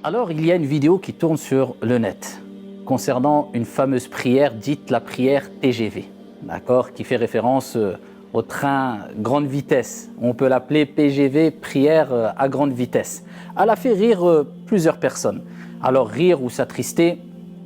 Alors, il y a une vidéo qui tourne sur le net concernant une fameuse prière dite la prière TGV, d'accord, qui fait référence au train grande vitesse. On peut l'appeler PGV, prière à grande vitesse. Elle a fait rire plusieurs personnes. Alors, rire ou s'attrister,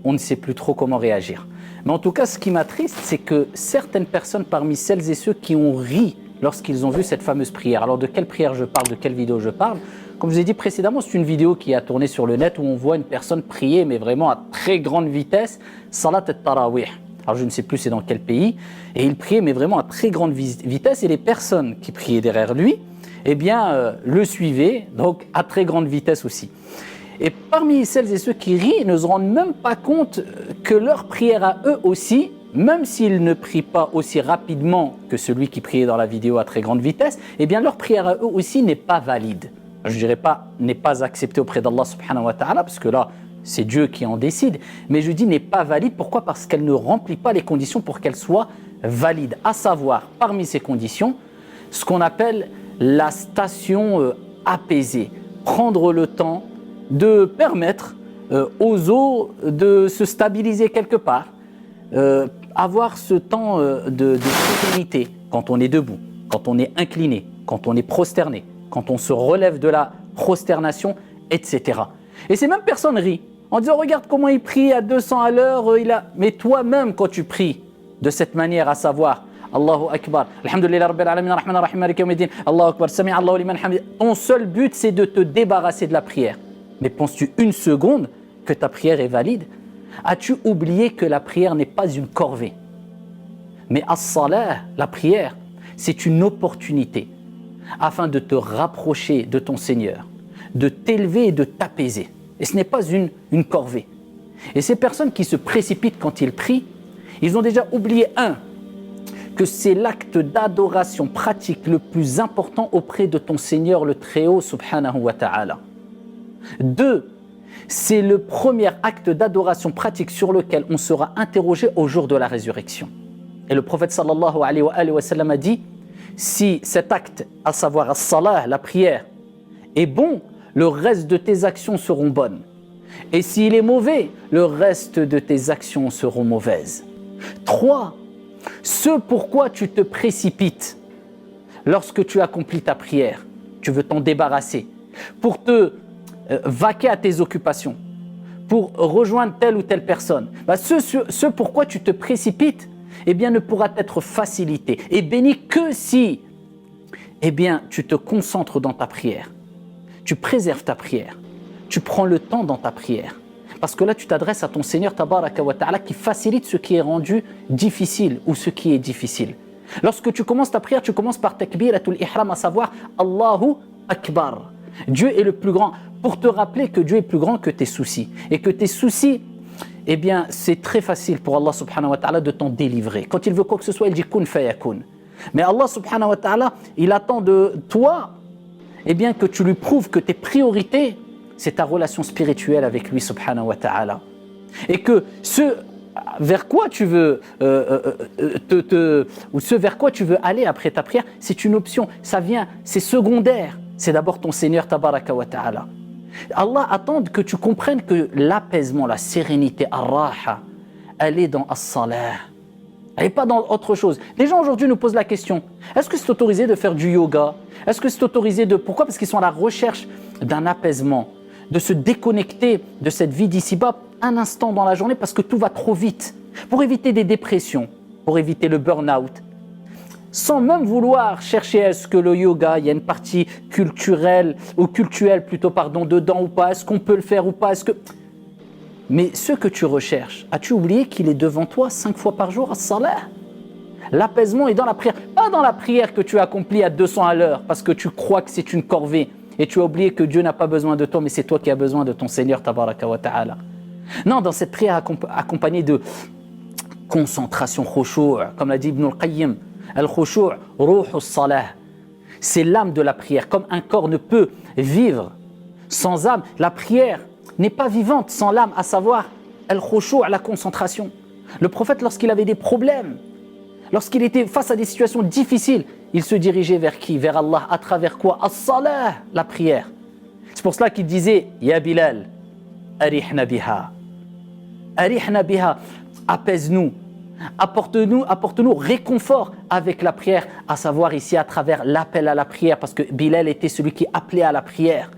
on ne sait plus trop comment réagir. Mais en tout cas, ce qui m'attriste, c'est que certaines personnes parmi celles et ceux qui ont ri lorsqu'ils ont vu cette fameuse prière. Alors, de quelle prière je parle, de quelle vidéo je parle? Comme je vous ai dit précédemment, c'est une vidéo qui a tourné sur le net où on voit une personne prier, mais vraiment à très grande vitesse, Salat al-Tarawih. Alors je ne sais plus c'est dans quel pays, et il priait mais vraiment à très grande vitesse, et les personnes qui priaient derrière lui, eh bien, le suivaient, donc à très grande vitesse aussi. Et parmi celles et ceux qui rient, ne se rendent même pas compte que leur prière à eux aussi, même s'ils ne prient pas aussi rapidement que celui qui priait dans la vidéo à très grande vitesse, eh bien leur prière à eux aussi n'est pas valide. Je ne dirais pas n'est pas acceptée auprès d'Allah subhanahu wa ta'ala, parce que là, c'est Dieu qui en décide, mais je dis n'est pas valide. Pourquoi? Parce qu'elle ne remplit pas les conditions pour qu'elle soit valide. À savoir, parmi ces conditions, ce qu'on appelle la station apaisée. Prendre le temps de permettre aux os de se stabiliser quelque part. Avoir ce temps de sérénité quand on est debout, quand on est incliné, quand on est prosterné, quand on se relève de la prosternation, etc. Et ces mêmes personnes rient en disant regarde comment il prie à 200 à l'heure, mais toi-même quand tu pries de cette manière, à savoir Allahu Akbar, Alhamdulillah Rabbil Alamin, Rahman Rahim, Malik Yawmiddin, Allahu Akbar, Sami Allahu liman hamid, ton seul but c'est de te débarrasser de la prière. Mais penses-tu une seconde que ta prière est valide? As-tu oublié que la prière n'est pas une corvée? Mais as-salah, la prière, c'est une opportunité afin de te rapprocher de ton Seigneur, de t'élever et de t'apaiser. Et ce n'est pas une corvée. Et ces personnes qui se précipitent quand ils prient, ils ont déjà oublié que c'est l'acte d'adoration pratique le plus important auprès de ton Seigneur le Très-Haut subhanahu wa ta'ala. 2, c'est le premier acte d'adoration pratique sur lequel on sera interrogé au jour de la résurrection. Et le prophète sallallahu alayhi wa sallam a dit, si cet acte, à savoir as-salah, la prière, est bon, le reste de tes actions seront bonnes. Et s'il est mauvais, le reste de tes actions seront mauvaises. 3, ce pourquoi tu te précipites lorsque tu accomplis ta prière, tu veux t'en débarrasser, pour te vaquer à tes occupations, pour rejoindre telle ou telle personne, ce pourquoi tu te précipites, eh bien, ne pourra être facilité et béni que si, eh bien, tu te concentres dans ta prière, tu préserves ta prière, tu prends le temps dans ta prière. Parce que là, tu t'adresses à ton Seigneur tabaraka wa ta'ala qui facilite ce qui est rendu difficile ou ce qui est difficile. Lorsque tu commences ta prière, tu commences par takbiratul ihram, à savoir Allahu Akbar. Dieu est le plus grand, pour te rappeler que Dieu est plus grand que tes soucis. Et que tes soucis, eh bien, c'est très facile pour Allah subhanahu wa ta'ala de t'en délivrer. Quand il veut quoi que ce soit, il dit kun fayakun. Mais Allah subhanahu wa ta'ala, il attend de toi, eh bien, que tu lui prouves que tes priorités, c'est ta relation spirituelle avec lui subhanahu wa ta'ala. Et que ce vers quoi tu veux ou ce vers quoi tu veux aller après ta prière, c'est une option, ça vient, c'est secondaire. C'est d'abord ton Seigneur tabaraka wa ta'ala. Allah attend que tu comprennes que l'apaisement, la sérénité, ar-raha, elle est dans as-salah. Elle n'est pas dans autre chose. Les gens aujourd'hui nous posent la question, est-ce que c'est autorisé de faire du yoga? Est-ce que c'est autorisé de... Pourquoi? Parce qu'ils sont à la recherche d'un apaisement, de se déconnecter de cette vie d'ici-bas un instant dans la journée parce que tout va trop vite. Pour éviter des dépressions, pour éviter le burn-out, sans même vouloir chercher est-ce que le yoga, il y a une partie culturelle, ou cultuelle plutôt, pardon, dedans ou pas, est-ce qu'on peut le faire ou pas, est-ce que... Mais ce que tu recherches, as-tu oublié qu'il est devant toi 5 fois par jour, as-salah? L'apaisement est dans la prière, pas dans la prière que tu accomplis à 200 à l'heure, parce que tu crois que c'est une corvée, et tu as oublié que Dieu n'a pas besoin de toi, mais c'est toi qui as besoin de ton Seigneur, tabaraka wa ta'ala. Non, dans cette prière accompagnée de concentration, khushu', comme l'a dit Ibn al-Qayyim, al-khushu' ruh as-salah, c'est l'âme de la prière. Comme un corps ne peut vivre sans âme, la prière n'est pas vivante sans l'âme, à savoir al-khushu', la concentration. Le prophète, lorsqu'il avait des problèmes, lorsqu'il était face à des situations difficiles, il se dirigeait vers qui? Vers Allah. À travers quoi? As-salah, la prière. C'est pour cela qu'il disait, Ya Bilal, arihna biha. Arihna biha. Apaise-nous. Apporte-nous réconfort avec la prière, à savoir ici à travers l'appel à la prière, parce que Bilal était celui qui appelait à la prière.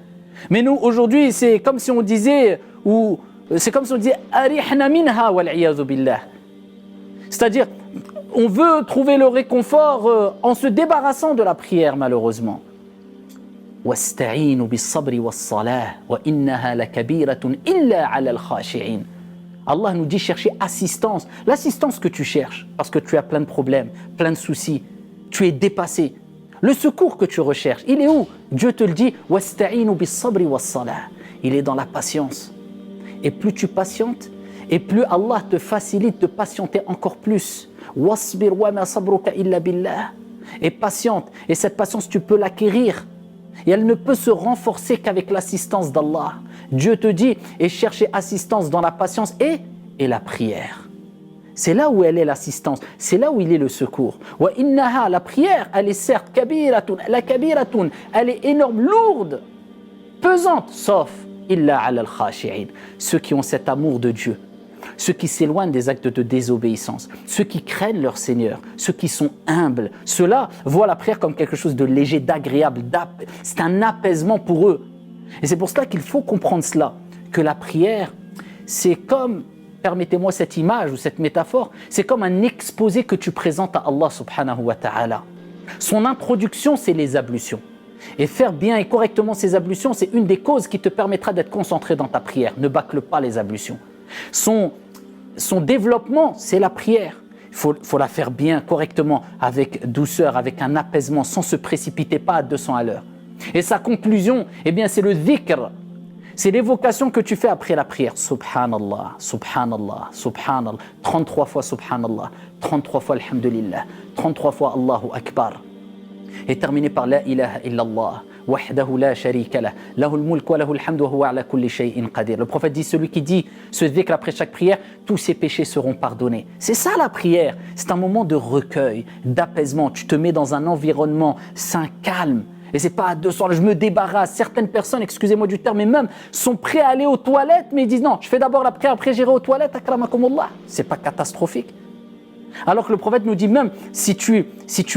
Mais nous, aujourd'hui, c'est comme si on disait, arihna minha wal iyadhu billah. C'est-à-dire, on veut trouver le réconfort en se débarrassant de la prière, malheureusement. Wasta'inu bis-sabri was-salah wa innaha lakabiratun illa 'ala al-khashi'in. Allah nous dit chercher assistance, l'assistance que tu cherches, parce que tu as plein de problèmes, plein de soucis, tu es dépassé. Le secours que tu recherches, il est où? Dieu te le dit, wasta'inu bis-sabri was-salah. Il est dans la patience. Et plus tu patientes, et plus Allah te facilite de patienter encore plus. Wasbir wa ma sabruka illa billah. Et patiente, et cette patience tu peux l'acquérir. Et elle ne peut se renforcer qu'avec l'assistance d'Allah. Dieu te dit, et chercher assistance dans la patience et la prière. C'est là où elle est l'assistance, c'est là où il est le secours. Wa innaha, la prière, elle est certes kabiratun, la kabiratun, elle est énorme, lourde, pesante, sauf illa ala al-khashi'in, ceux qui ont cet amour de Dieu, ceux qui s'éloignent des actes de désobéissance, ceux qui craignent leur Seigneur, ceux qui sont humbles. Ceux-là voient la prière comme quelque chose de léger, d'agréable, c'est un apaisement pour eux. Et c'est pour cela qu'il faut comprendre cela, que la prière, c'est comme, permettez-moi cette image ou cette métaphore, c'est comme un exposé que tu présentes à Allah subhanahu wa ta'ala. Son introduction, c'est les ablutions. Et faire bien et correctement ces ablutions, c'est une des causes qui te permettra d'être concentré dans ta prière. Ne bâcle pas les ablutions. Son développement, c'est la prière. Il faut la faire bien, correctement, avec douceur, avec un apaisement, sans se précipiter, pas à 200 à l'heure. Et sa conclusion, eh bien, c'est le dhikr. C'est l'évocation que tu fais après la prière. Subhanallah, Subhanallah, Subhanallah. 33 fois Subhanallah, 33 fois Alhamdulillah, 33 fois Allahu Akbar. Et terminé par La ilaha illallah. Wahdahu la sharika lah, lahul mulk wa lahul hamdu wa huwa ala kulli shay'in qadir. Le prophète dit, celui qui dit ce dhikr après chaque prière, tous ses péchés seront pardonnés. C'est ça la prière, c'est un moment de recueil, d'apaisement. Tu te mets dans un environnement sain, calme. Et c'est pas à 200, je me débarrasse. Certaines personnes, excusez-moi du terme, mais même sont prêts à aller aux toilettes, mais ils disent non, je fais d'abord la prière, après j'irai aux toilettes, akramakumullah. C'est pas catastrophique. Alors que le prophète nous dit même, si tu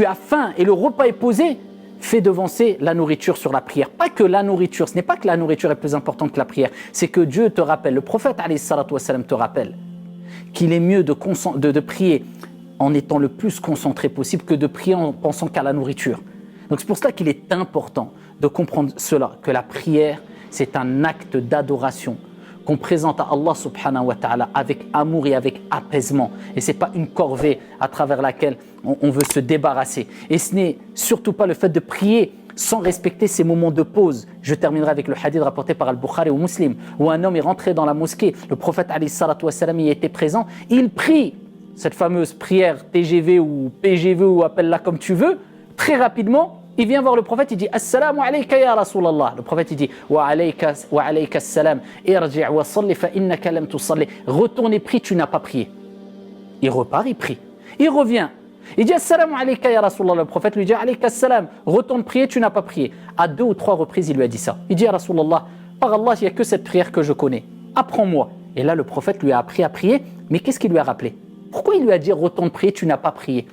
as faim et le repas est posé, fais devancer la nourriture sur la prière. Pas que la nourriture, ce n'est pas que la nourriture est plus importante que la prière, c'est que Dieu te rappelle, le prophète alayhi salatu wassalam te rappelle qu'il est mieux de prier en étant le plus concentré possible que de prier en pensant qu'à la nourriture. Donc c'est pour cela qu'il est important de comprendre cela, que la prière, c'est un acte d'adoration qu'on présente à Allah subhanahu wa ta'ala avec amour et avec apaisement. Et ce n'est pas une corvée à travers laquelle on veut se débarrasser. Et ce n'est surtout pas le fait de prier sans respecter ces moments de pause. Je terminerai avec le hadith rapporté par Al-Bukhari ou Muslim, où un homme est rentré dans la mosquée, le prophète alayhi salatu wassalam y était présent, il prie cette fameuse prière TGV ou PGV ou appelle-la comme tu veux, très rapidement. Il vient voir le prophète, il dit Assalamu alayka ya Rasulallah. Le prophète il dit Wa alayka assalam, irji' wa salli fa innaka lam tusalli. Retourne et prie, tu n'as pas prié. Il repart, il prie. Il revient. Il dit Assalamu alayka ya Rasulallah. Le prophète lui dit Alayka assalam, retourne prier, tu n'as pas prié. À 2 ou 3 reprises, il lui a dit ça. Il dit à Rasulallah, par Allah, il n'y a que cette prière que je connais. Apprends-moi. Et là, le prophète lui a appris à prier. Mais qu'est-ce qu'il lui a rappelé? Pourquoi il lui a dit retourne prier, tu n'as pas prié?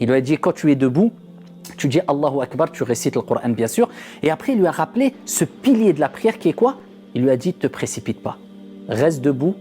Il lui a dit quand tu es debout, tu dis Allahu Akbar, tu récites le Coran bien sûr. Et après, il lui a rappelé ce pilier de la prière qui est quoi? Il lui a dit, te précipite pas. Reste debout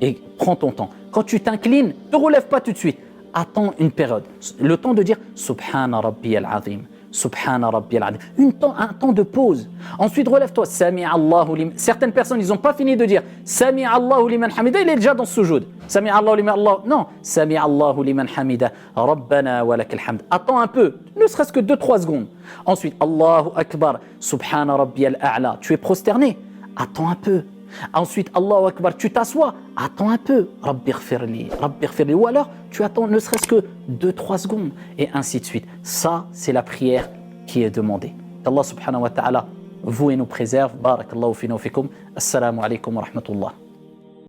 et prends ton temps. Quand tu t'inclines, ne te relève pas tout de suite. Attends une période. Le temps de dire Subhana Rabbi al-Azim. Subhana Rabbi al-Azim. Un temps de pause. Ensuite, relève-toi. Sami Allahu liman. Certaines personnes, ils n'ont pas fini de dire Sami Allahu liman hamida. Il est déjà dans ce sujoud. Sami Allahu liman Allah. Non. Sami Allahu liman hamida. Rabbana wa lakal hamd. Attends un peu. Ne serait-ce que 2-3 secondes. Ensuite, Allahu Akbar. Subhana Rabbi al-A'la. Tu es prosterné. Attends un peu. Ensuite, Allahu Akbar, tu t'assois, attends un peu, Rabbi ghfirli, ou alors tu attends ne serait-ce que 2-3 secondes, et ainsi de suite. Ça, c'est la prière qui est demandée. Qu'Allah subhanahu wa ta'ala vous et nous préserve. Barakallahu fina wa fikum. Assalamu alaikum wa rahmatullah.